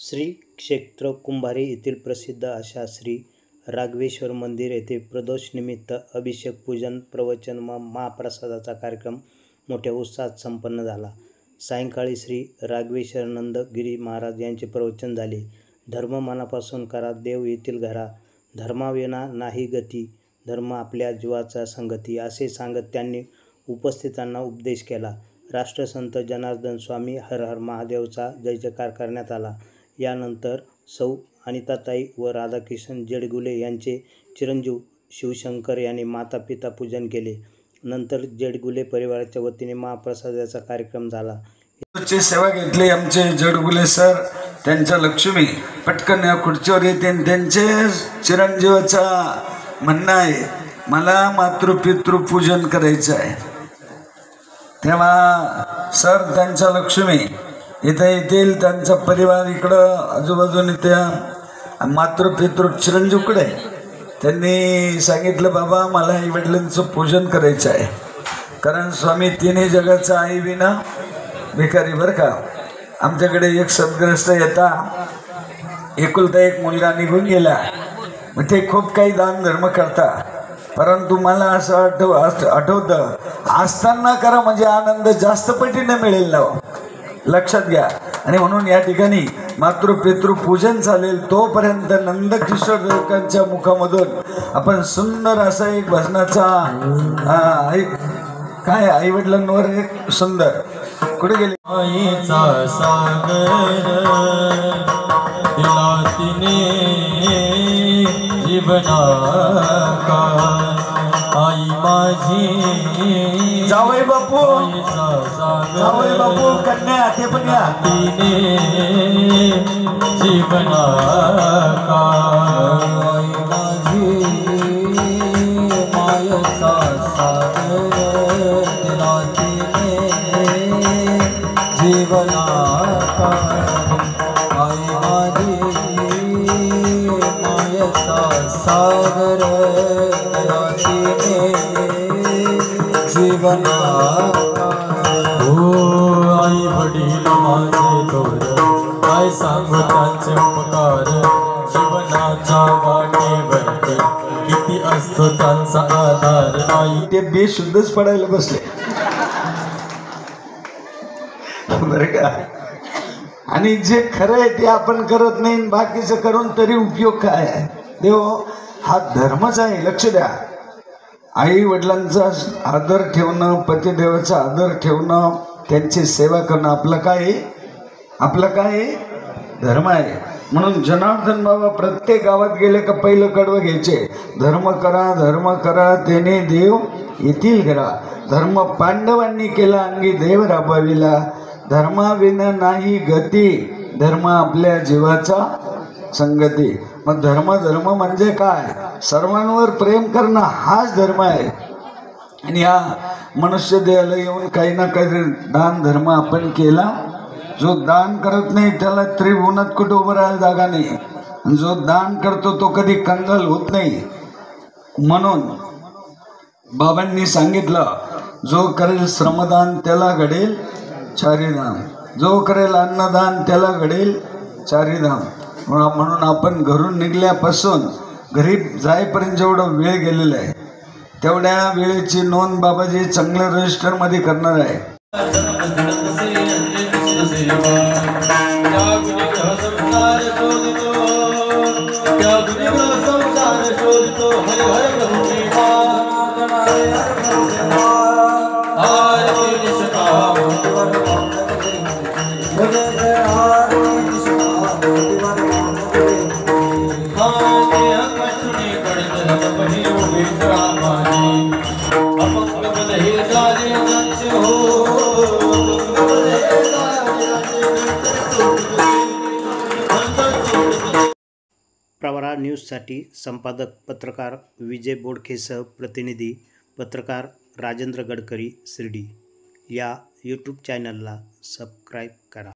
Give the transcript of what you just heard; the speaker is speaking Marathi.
श्री क्षेत्र कुंभारे येथील प्रसिद्ध अशा श्री राघवेश्वर मंदिर येथे प्रदोषनिमित्त अभिषेक, पूजन, प्रवचन व महाप्रसादाचा कार्यक्रम मोठ्या उत्साहात संपन्न झाला. सायंकाळी श्री राघवेश्वरानंद गिरी महाराज यांचे प्रवचन झाले. धर्म मनापासून करा, देव येतील घरा, धर्माविना नाही गती, धर्म आपल्या जीवाचा संगती, असे सांगत त्यांनी उपस्थितांना उपदेश केला. राष्ट्रसंत जनार्दन स्वामी हर हर महादेवचा जयजयकार करण्यात आला. यानंतर सौ अनिताताई व राधाकिशन जेडगुले यांचे चिरंजीव शिवशंकर यांनी माता पिता पूजन केले. नंतर जेडगुले परिवाराच्या वतीने महाप्रसादाचा कार्यक्रम झाला. सेवा घेतली आमचे जेडगुले सर, त्यांच्या लक्ष्मी पटकन या खुर्चीवर येते. त्यांचे चिरंजीवाचा म्हणणं आहे, मला मातृपितृ पूजन करायचं आहे. तेव्हा सर त्यांच्या लक्ष्मी इथं येतील, त्यांचा परिवार इकडं आजूबाजूने त्या मातृपितृ चिरंजीवकडे. त्यांनी सांगितलं, बाबा मला आई वडिलांचं पूजन करायचं आहे, कारण स्वामी तिन्ही जगाचा आई विना भिकारी. बरं का, आमच्याकडे एक सद्ग्रस्त येता, एकुलता एक मुलगा निघून गेला. मग ते खूप काही दान धर्म करता, परंतु मला असं आठवतं असताना करा म्हणजे आनंद जास्त पटीने मिळेल ना, लक्षात घ्या. आणि म्हणून या ठिकाणी मातृपितृ पूजन चालेल तोपर्यंत नंदकिशोर देवकांच्या मुखामधून आपण सुंदर असा एक भजनाचा काय आई वडिलांवर एक सुंदर कुठे गेले आईचा सागर दिला तिने जीवना का, आई माझी जावई बापू, जावई बापू कन्या ते पण या तिने जीवना का, आई माझी मायेचा सागर दिला तिने जीवना का, आई माझी मायेचा सागर दिला तिने जीवना का. हो आई वडील माझे थोर, काय सांगू त्यांचे उपकार, जीवनाच्या वाटेवर किती असतो त्यांचा आधार. आई ते बेशुद्धच पडायला बसले बरं का. आणि जे खरं आहे ते आपण करत नाही, बाकीचं करून तरी उपयोग काय आहे. देव हा धर्मच आहे, लक्ष द्या. आई वडिलांचा आदर ठेवणं, पतिदेवाचा आदर ठेवणं, त्यांची सेवा करणं आपलं काय, आपलं काय धर्म आहे. म्हणून जनार्दन बाबा प्रत्येक गावात गेले का पहिलं कडवं घ्यायचे, धर्म करा, धर्म करा, तेने देव येतील घरा. धर्म पांडवांनी केला, अंगी देव राबविला, धर्माविना नाही गती, धर्म आपल्या जीवाचा संगती. मग धर्म म्हणजे काय, सर्वांवर प्रेम करणं हाच धर्म आहे. आणि या मनुष्य देहाला येऊन काही ना काही दान धर्म आपण केला. जो दान करत नाही त्याला त्रिभुवनात कुठं उभं राहायला जागा नाही, जो दान करतो तो कधी कंगाल होत नाही. म्हणून बाबांनी सांगितलं, जो करेल श्रमदान त्याला घडेल चारिधाम, जो करेल अन्नदान त्याला घडेल चारिधाम. म्हणून आपण घरून निघल्यापासून घरी जाईपर्यंत जेवढा वेळ गेलेला आहे तेवढ्या वेळेची नोंद बाबाजी चांगल्या रजिस्टरमध्ये करणार आहे. प्रवरा न्यूजसाठी संपादक पत्रकार विजय बोडखेसह प्रतिनिधी पत्रकार राजेंद्र गडकरी शिर्डी. या यूट्यूब चॅनलला सबस्क्राईब करा.